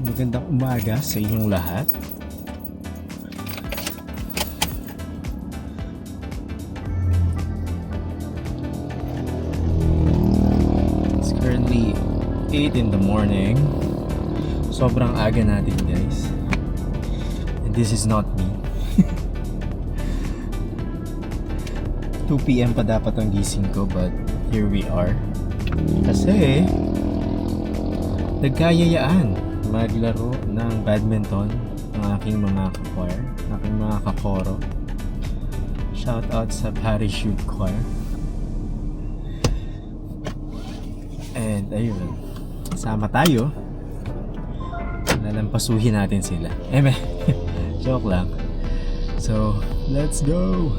Magandang umaga sa inyong lahat. It's currently 8 in the morning. Sobrang aga natin, guys. And this is not me. 2 PM pa dapat ang gising ko, but here we are. Kasi nagkayayaan maglaro ng badminton ng aking mga ka-choir, aking mga kakoro. Shout out sa Parachute Choir. And ayun, sama tayo. Lalampasuhin natin sila. Joke lang. So, let's go!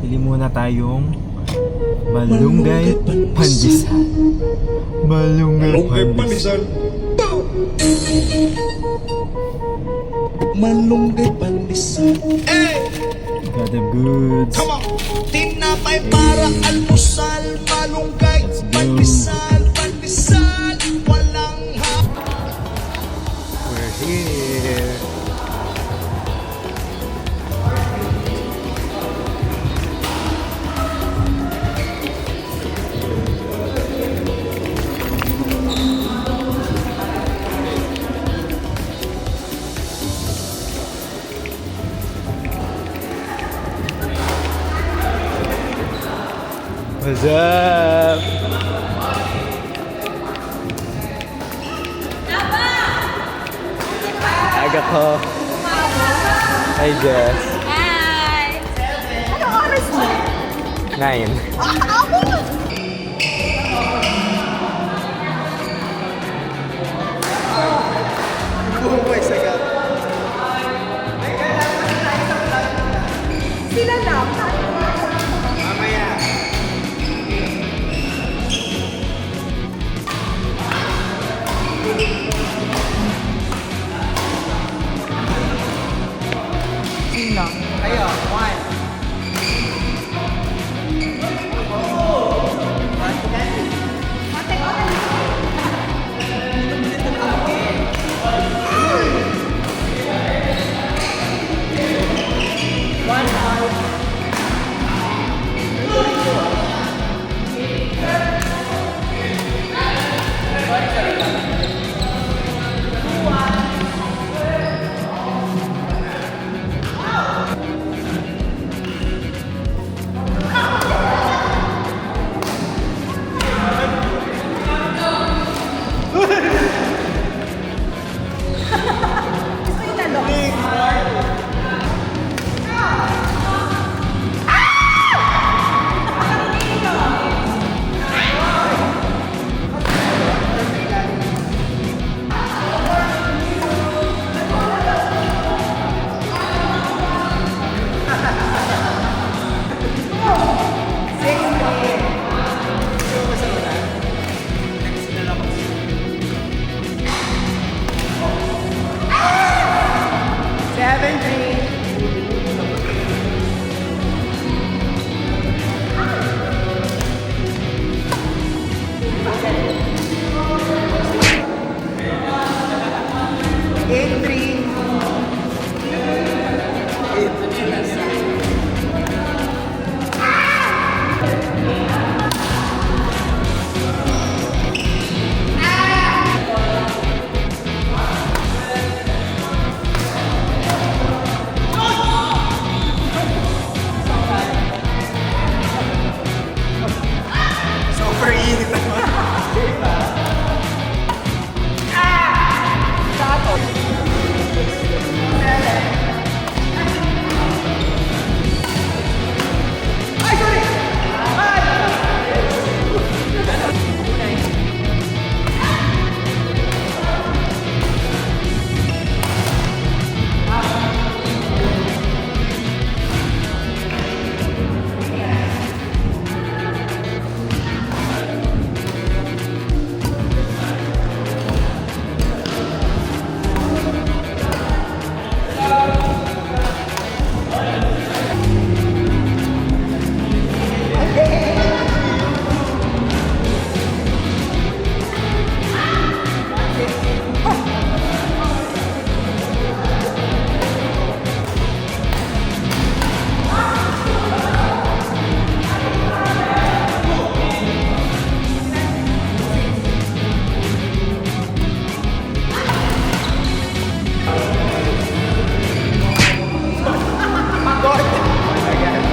Pili muna tayong malunggay pandesal. Malunggay pandesal. Malunggay pandesal. Hey! Got the goods. Come on! Tinapay para almusal. Malunggay pandesal. Pandesal. Walang ha. We're here. What's up? Aga ko. Hi, Jess. Hi! Anong oras na? 9. Buhay sagat. Sila lang. Mamaya. Sila. Kayo, one. Gusto yung talong.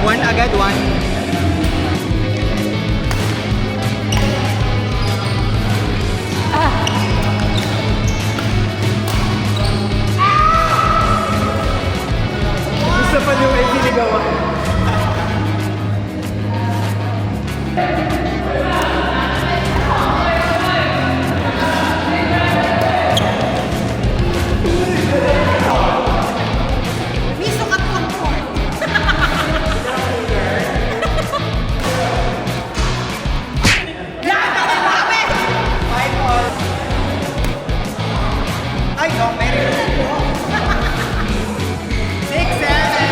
One agad, one. Gusto pa niyo may sinigawan. May sukat lang po. Ay, no, meron. 6, 7.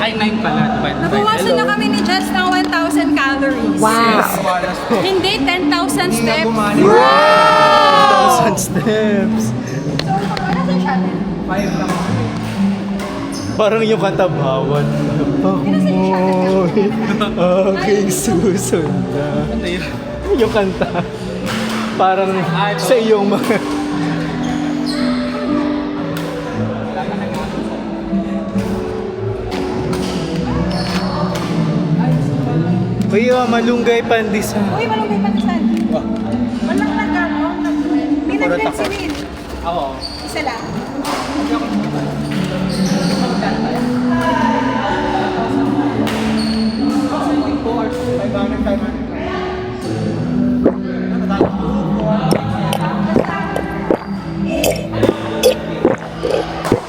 Ay, 9 pala. Nabawasan na kami ni Jess ng 1,000 calories. Wow! Hindi, 10,000 steps. Wow! 1,000 steps! So, ano sa channel? 5 lang. Parang yung katabawan. Pamoy, aking susundan. Yung kanta. Parang sa iyong mga... Uy, malunggay pandisan. Uy, malunggay pandisan. Walang nagkano. Pinag-pencilin. Ako. Isa lang.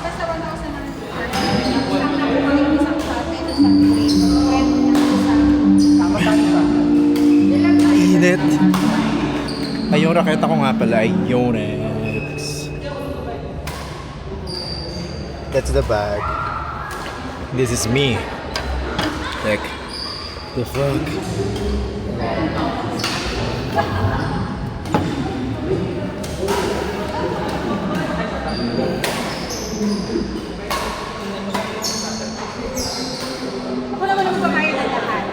Basta 1,000 na. Isang nakukulit, isang shot, isang plate. Init. Ay, yung racket jacket ako nga pala ay Yonex. That's the bag. This is me. Like, the fuck? Ako naman ang pamayin na lahat.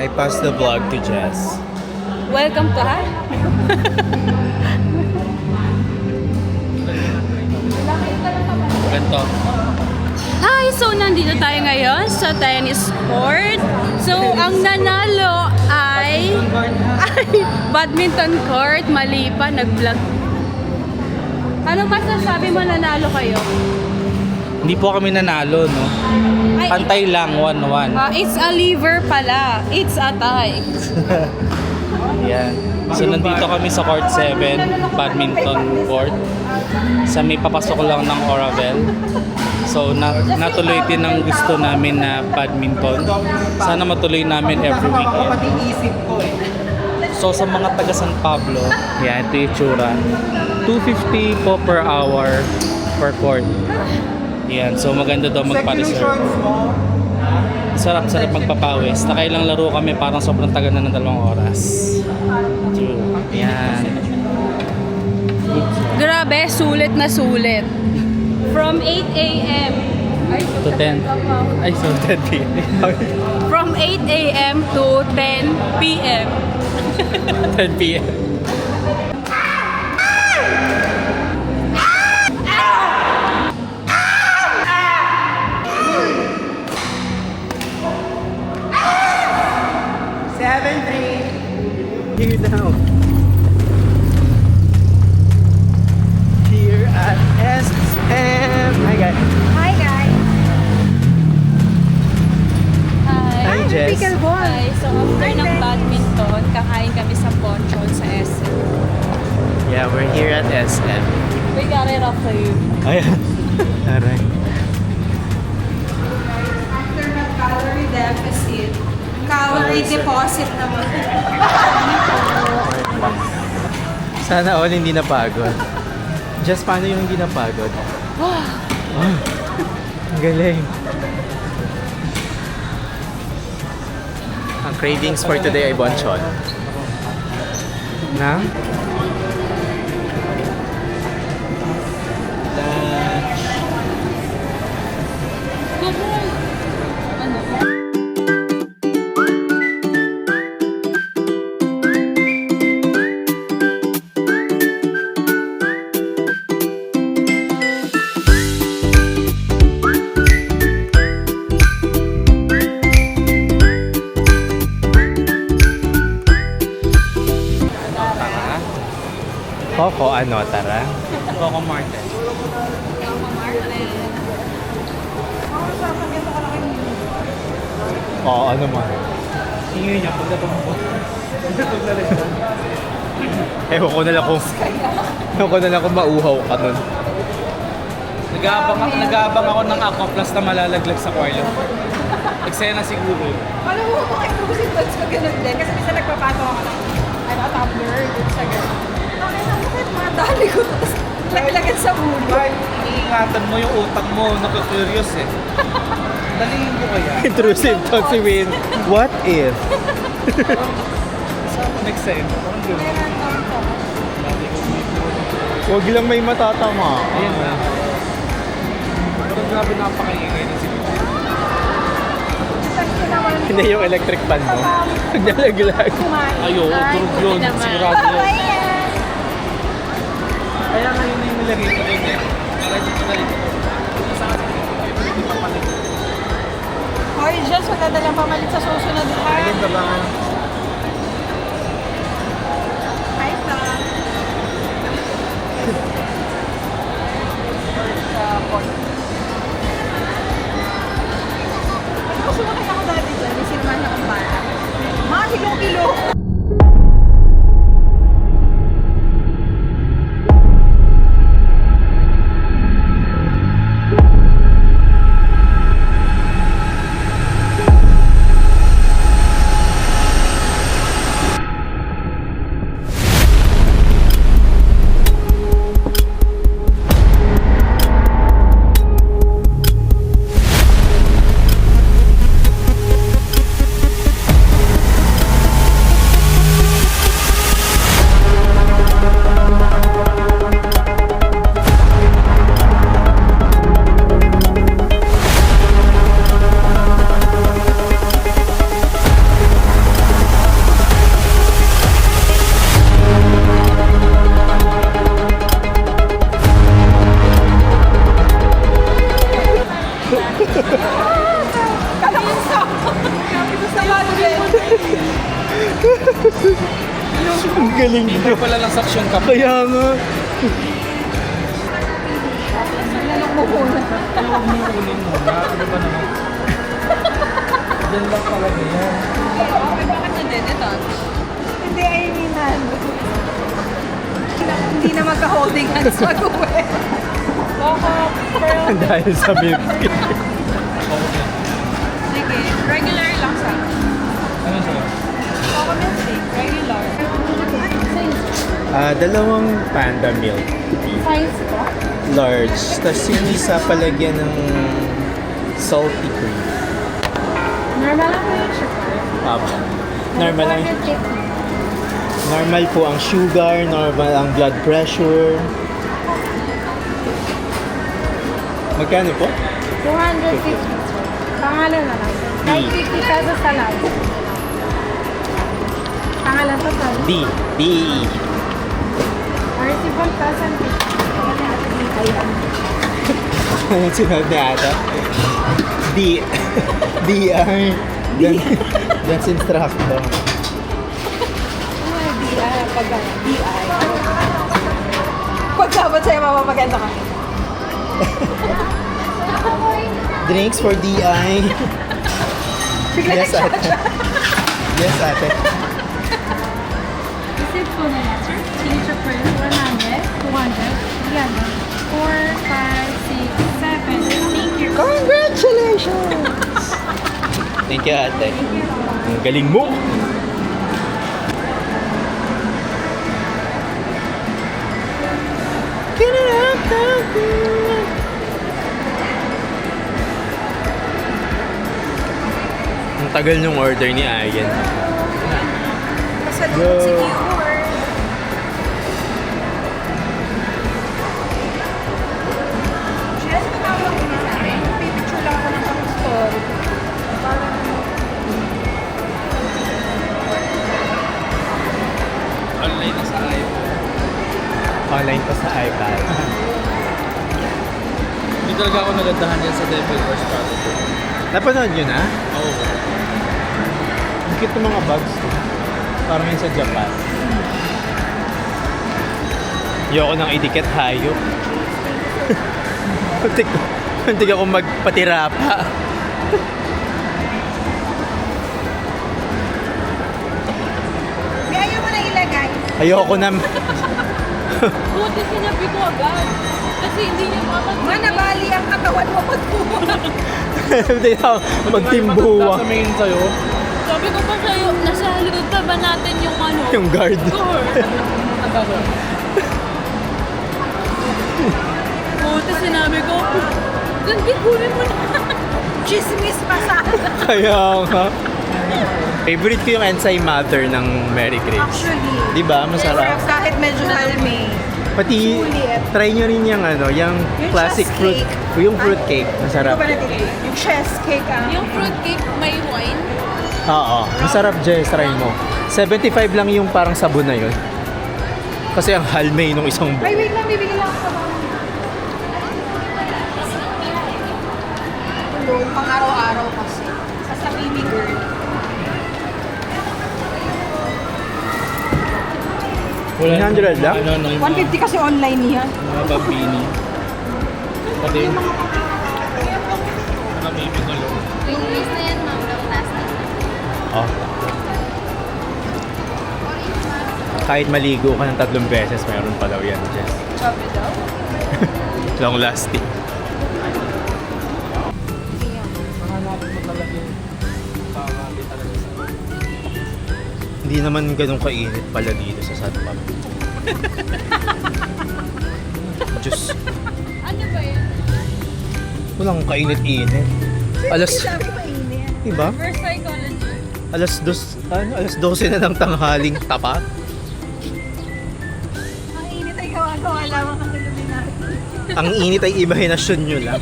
I passed the vlog to Jess. Welcome to ha? Ganito. Hi! So, nandito tayo ngayon sa tennis court. So, ang nanalo ay badminton court. Mali pa, nag-vlog. Anong masasabi mo nanalo kayo? Hindi po kami nanalo, no? Ay, Pantay lang, 1-1. it's a liver pala. It's a tie. Yan. So nandito kami sa court 7, badminton court. Sa may papasok lang ng Oravel. So natuloy din ang gusto namin na badminton. Sana matuloy namin every weekend. Pati isip ko eh. So sa mga taga San Pablo, yan, ito yung itsura. 250 po per hour per court. Yan, so maganda daw Check yung magpa-reserve. shorts mo. Sarap magpapawis. Nakailang laro kami, parang sobrang tagal na ng 2 oras. True. Yan. Grabe, sulit na sulit. From 8 a.m. To 10. Ay, so 10 p.m. From 8 a.m. to 10 p.m. 10 p.m. Here now. Here at SM. Hi guys. Hi, guys. Hi. Hi, Jess. Hi. So, after ng badminton, kakain kami sa Ponchon sa SM. Yeah, we're here at SM. We got it off you. Ayan. Aray. After ng calorie deficit, calorie deposit naman. Sana all hindi napagod. Just paano yung hindi napagod? Ah, ang galing. Ang cravings for today ay bonchon. Na? Coco, ano, tara? Coco Martin. Oo, ano mo? Ingay niya, pagdating mo. Ewan ko na lang kung mauhaw ka nun. Nag-aabang ako ng Aqua Plus na malalaglag sa kwaryo. Eksena siguro. Alam mo, bakit ko si Tots ko ganun din? Kasi minsan nagpapasok ako ng tumbler dun sa ganun. Bakit mga dali ko tapos laglagan sa ulo? Ay, iniingatan mo yung utak mo. Nakakurious eh. Dalihin mo kaya. Intrusive thought si Win. What if? Next time. Parang gano'n. Huwag lang may matatama. Ayan na. Parang grabe napakaingay na siguro. Hindi yung electric fan mo. Naglalaglag. Ayo, durog yun. Sigurado yun. Kaya ngayon na yung nilagay ko doon eh. Para dito na dito. Hindi pa palit. Hoy, Jess, wag ka dalang pamalit sa susunod ha. Ayun ba ba? Hi, Tom. Gusto mo kaya ako dati dyan, may sinman na akong bata. Mga kilo-kilo. Ang galing Hindi nyo. pala lang suction cup. Kaya nga. Huwag mo kunin mo. Ano ba naman? Diyan lang pala yan. Bakit nadedetach? Hindi, I mean, hindi na magka-holding hands mag-uwi. Dahil sa milk. Sige, regular lang sa akin. Ano sa'yo? Coco milk shake, regular. Dalawang panda milk. Size po? Large. Tapos yung isa palagyan ng salty cream. Normal lang po yung sugar. Normal lang. Normal po ang sugar, normal ang blood pressure. Magkano po? 250. Pangalan na lang. Kahit 50 pesos sa lang. Pangalan to sa D. D-E. Receive 1,050. Ayan. Anong sunod ni ata? D. D-I. That's instructor. Pag dapat sa'yo, mapapaganda ka. Drinks for D.I. Bigla Yes, ate. Yes, ate. Receive po na lang, sir. Signature for 100, 200, 300, 4, 5, 6, 7. Thank you. Congratulations! Thank you, ate. Ang galing mo! Ang tagal nung order ni Ayan. Masalunod si Cure. Jess, tumawag mo na sa akin. Pipicture lang ako ng pang-story. Online na sa iPhone. Online pa sa iPad. Hindi talaga ako nagandahan yan sa Devil Wars Protocol. Napanood nyo na? Oo. Ang cute ng mga bags ko. Parang yun sa Japan. Ayoko nang idikit hayop. Muntik ako magpatira pa. May ayaw mo na ilagay. Ayoko na. Buti sinabi ko agad. Kasi hindi niya makakagawa. Manabali ang katawan mo pagbuha. Hindi ako magtimbuwa. Sasabihin sa'yo. Sabi ko pa sa'yo, nasa likod pa ba natin yung ano? Yung guard. Buti sinabi ko, ganti kunin mo na. Chismis pa sa Kaya nga. Favorite ko yung Ensai Mother ng Mary Grace. Actually. Di ba? Masarap. Kahit medyo halme. Pati, Sulit. try nyo rin yung ano, yung Yung classic chess fruit. cake. Yung fruit cake. Masarap. Ito ba natin? Yung chess cake Yung fruitcake may wine. Oo. Masarap, Jess. Try mo. 75 lang yung parang sabon na yun. Kasi ang halmay nung isang Ay, wait lang. Bibigyan lang ako. Tulong pang araw-araw kasi. Sa baby girl. Wala 100 lang? Ano, no, yung 150 kasi online niya. mga babini. Pati mga baby galong. Release na yan, ma'am, ng plastic. Oh. Kahit maligo ka ng 3 beses, mayroon pa daw yan, Jess. Sabi daw. Long lasting. Hanapin mo talaga yung pamali talaga sa Hindi naman ganun kainit pala dito sa Sanpam. Diyos, Ano ba yun? walang kainit-init. Alas, Sabi mainit. diba? First psychology. Alas 12 na ng tanghaling tapat. Ang init ay gawa-gawa lamang ang Illuminati. Ang init ay imahinasyon nyo lang.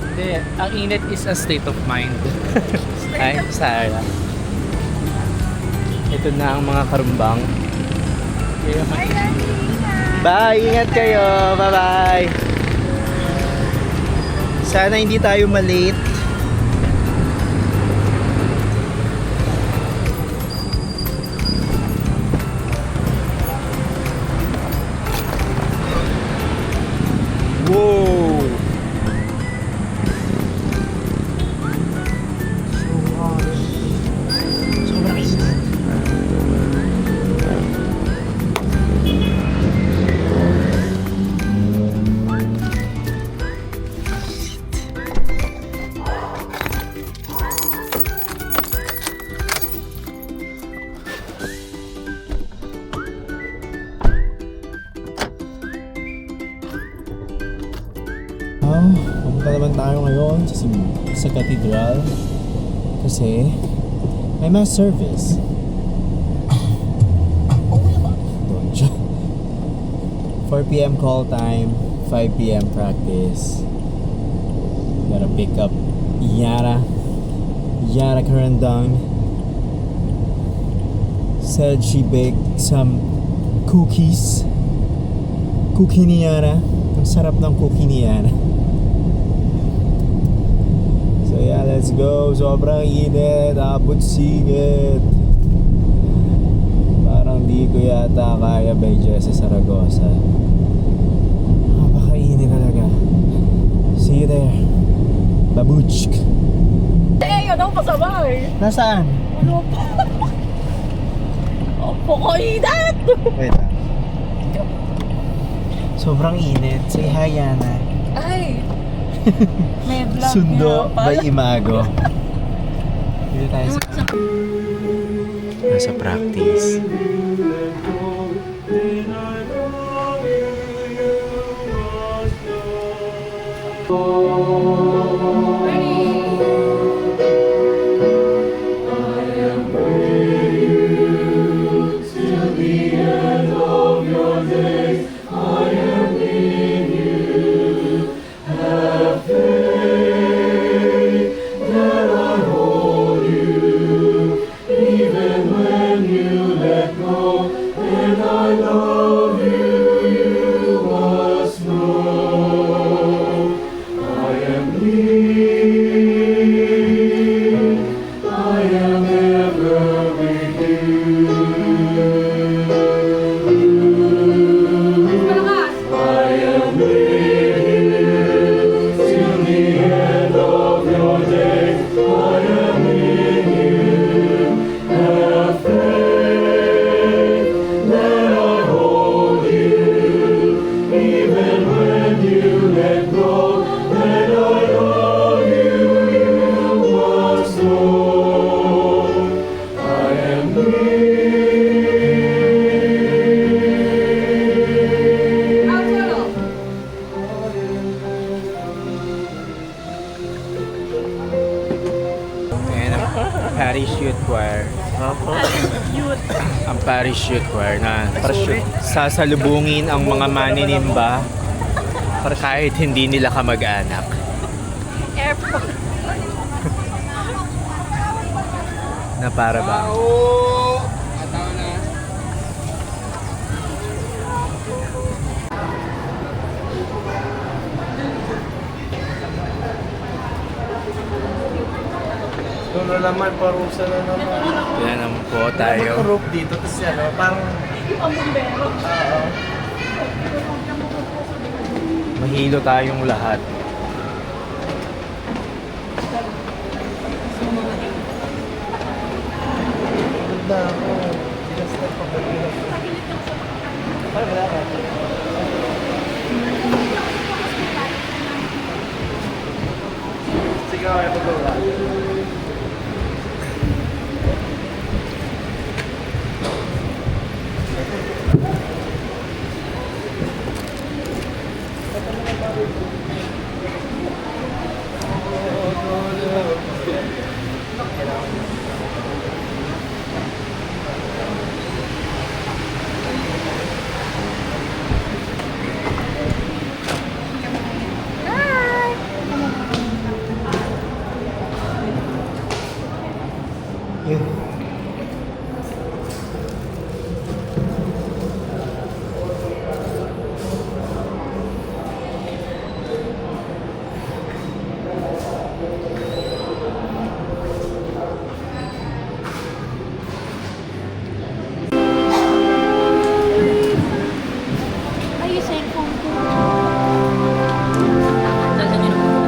Hindi, ang init is a state of mind. Ay, Sarah. Ito na ang mga karumbang. Kaya Ay, Lani! Bye! Ingat kayo! Bye-bye! Sana hindi tayo malate. Punta naman tayo ngayon sa cathedral kasi may mass service. Don't joke. 4 p.m. call time, 5 p.m. practice. Gotta pick up Yara Karandang. Said she baked some cookies. Cookie ni Yara. Ang sarap ng cookie ni Yara. So yeah, let's go. Sobrang init. Abot singit. Parang di ko yata kaya by Jessa Saragosa. Napakainit talaga. See you there. Babuchk. Yun ang masama eh. Nasaan? Ano pa? Opo ko inat! Wait lang. Sobrang init. Say hi, Yana. Ay! May vlog Sundo nga pala. by Imago. Dito tayo sa... Nasa practice. Ayan ang Parish Youth Choir. Ang Parish Youth Choir na sasalubungin ang mga maninimba kahit hindi nila kamag-anak. Airport. Na para ba? Doon na naman, parusa na naman. Kaya naman po tayo. Rope dito, tapos ano, parang... Oo. Mahilo tayong lahat. Ganda ako. Sinastep ako. Parang wala ka. Sige, okay, pagbawa. Ay, cellphone ko. Dala niyo na po.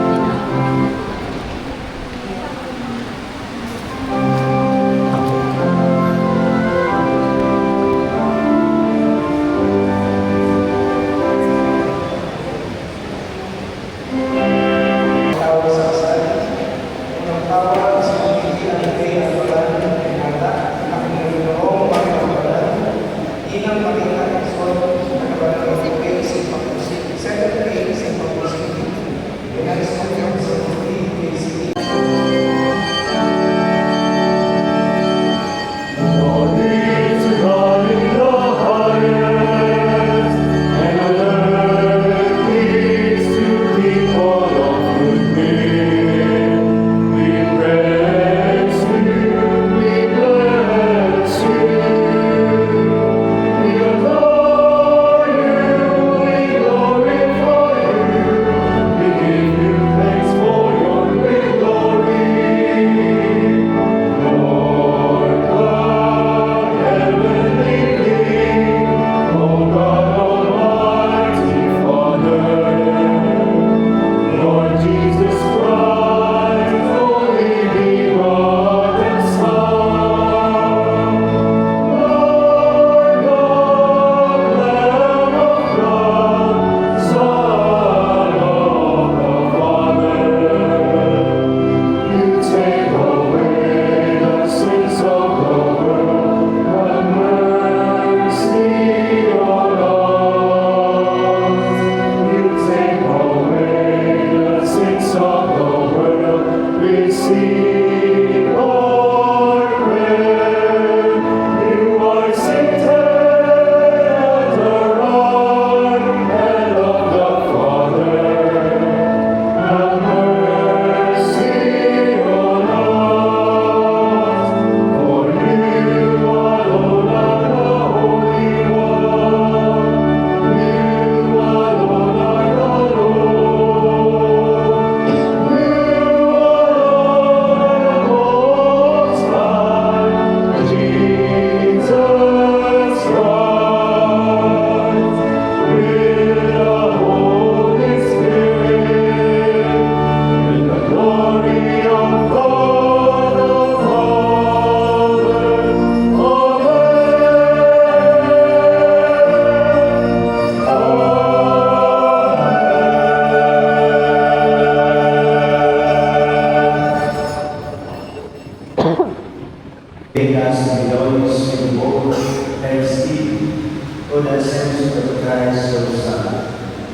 Make us rejoice with hope and speed, for the sense of Christ your Son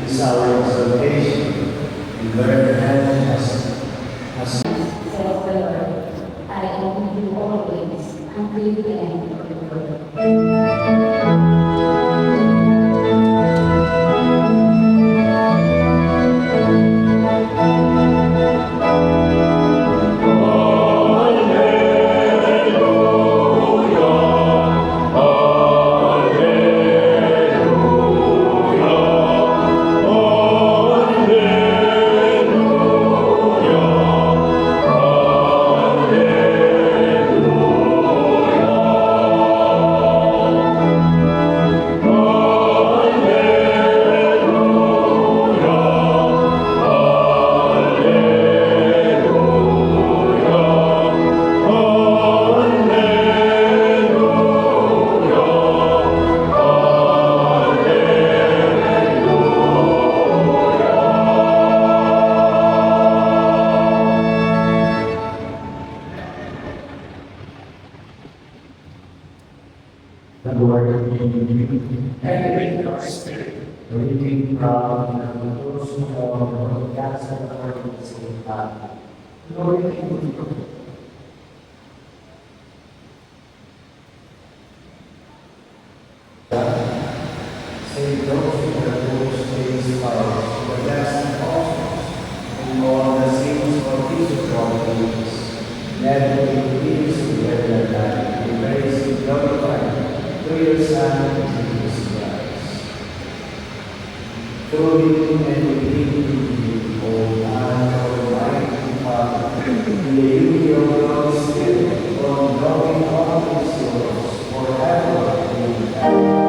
is our salvation, and learn heaven as Says the Lord, I am with you always until the end of the world. the Lord be with you. And with your spirit. Reading from the Gospel of the Gospel according to St. Mark. Glory to you. Saint Joseph of those days followed the blessed apostles and all the saints of his providence, never in peace to their life, and praise and glorify to your Son, Jesus Christ. Through him and with him, O God, Almighty Father, in the unity of the Holy Spirit, all glory and honor is yours forever and ever.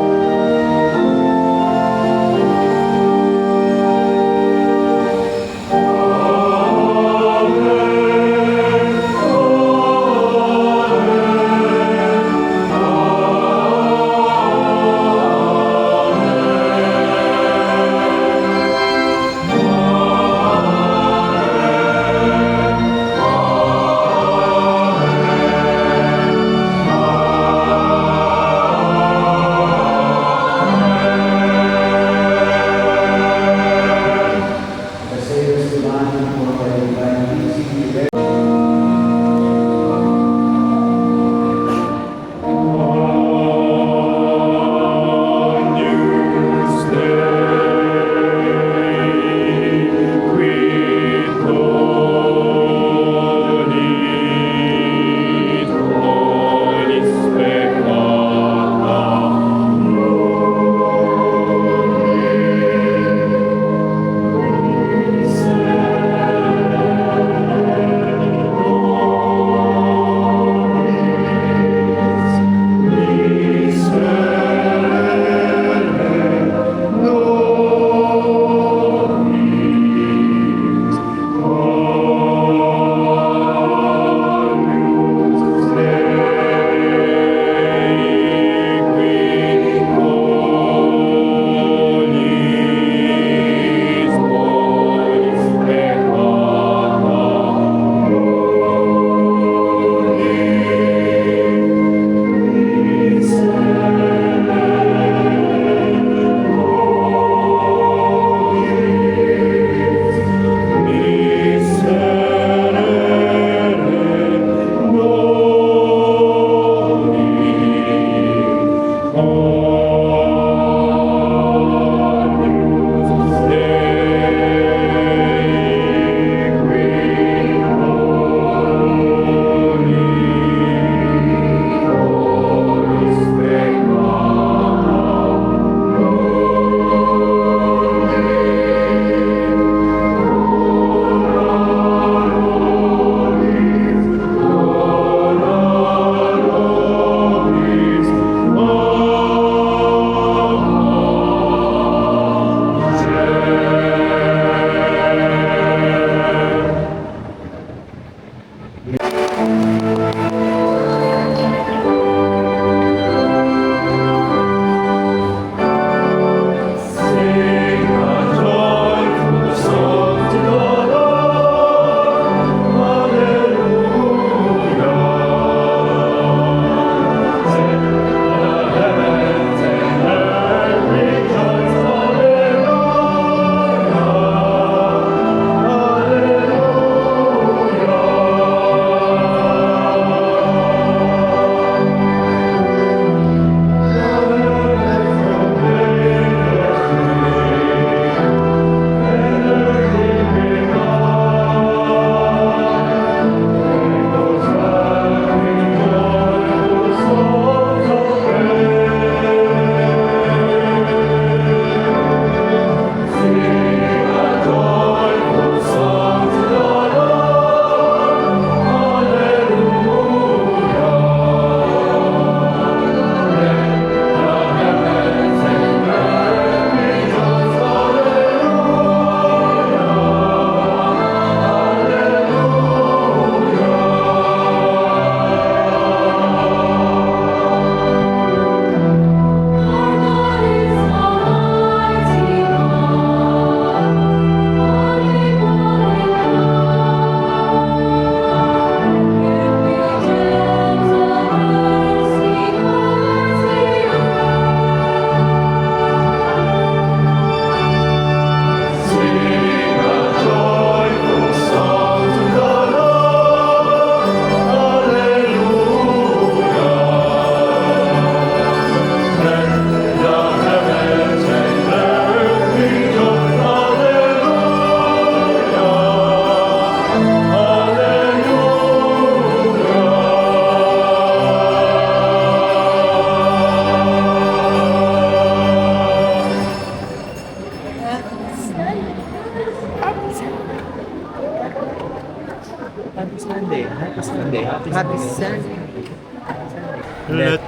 Let.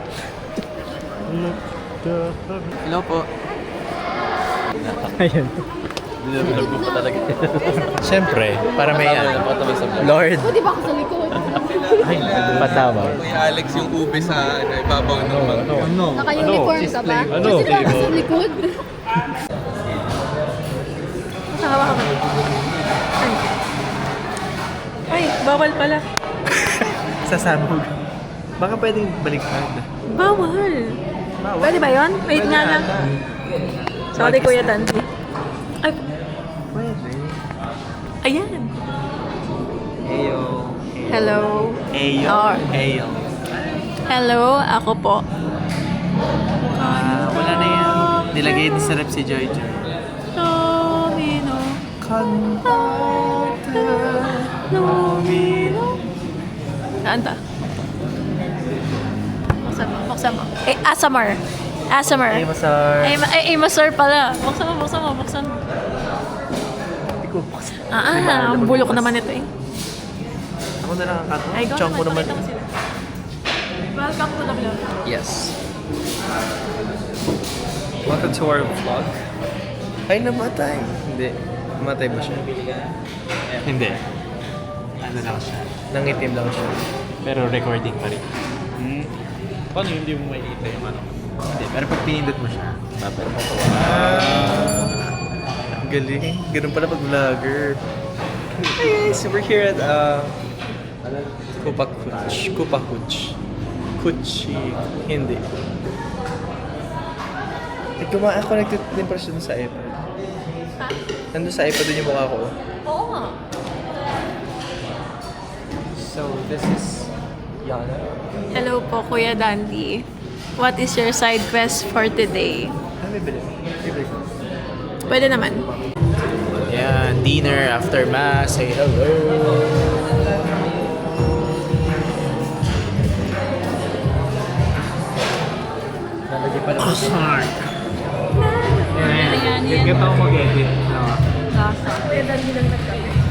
Hello po. Ayun. Dinadulog po talaga. Siyempre, para may Lord. Di ba ako sa likod? Ay, patawa. Kuya Alex yung ube sa ibabaw ng mangga. Ano? Naka-uniform ka ba? Ano? Kasi ba ako sa likod? Nakawa ka ba? Ay, bawal pala. Sasabog. Baka pwedeng baliktad. Bawal. Pwede ba yun? Wait nga lang. Sorry, Kuya Dandy. Ay, Pwede. ayan. Heyo. Hello. Heyo. Or, Heyo. hello, ako po. Wala na yan. Nilagay din sa rep si Joy Joy. Domino. Domino. Anta. Buksan mo. Eh, Asamar. Asamar. Hey, Masar. Masar pala. Buksan mo. Hindi ko buksan. Ang bulok naman ito eh. Ako na lang ang kato. Ay, go Chong ko naman. pakita mo sila. Welcome to the vlog. Yes. Welcome to our vlog. Ay, namatay. Hindi. Namatay ba siya? Hindi. Ano lang siya. Nangitim lang siya. Pero recording pa rin. Paano hindi mo makikita yung ano? Hindi, pero pag pinindot mo siya, babalik. Ang galing. Ganun pala pag vlogger. Hey guys, we're here at Kupakuch. Kuchi. Hindi. Ako nagtitipras dun sa iPad. Nandun sa iPad dun yung mukha ko. Oo nga. So, this is Yana. Hello po, Kuya Dandy. What is your side quest for today? Ano bibili? Bibili ko. Pwede naman. Yan, dinner after mass. Say hello. Lalagyan pa lang. Ayan, Ganyan pa ako mag-edit. Lasa. Kuya Dandy lang nagkape.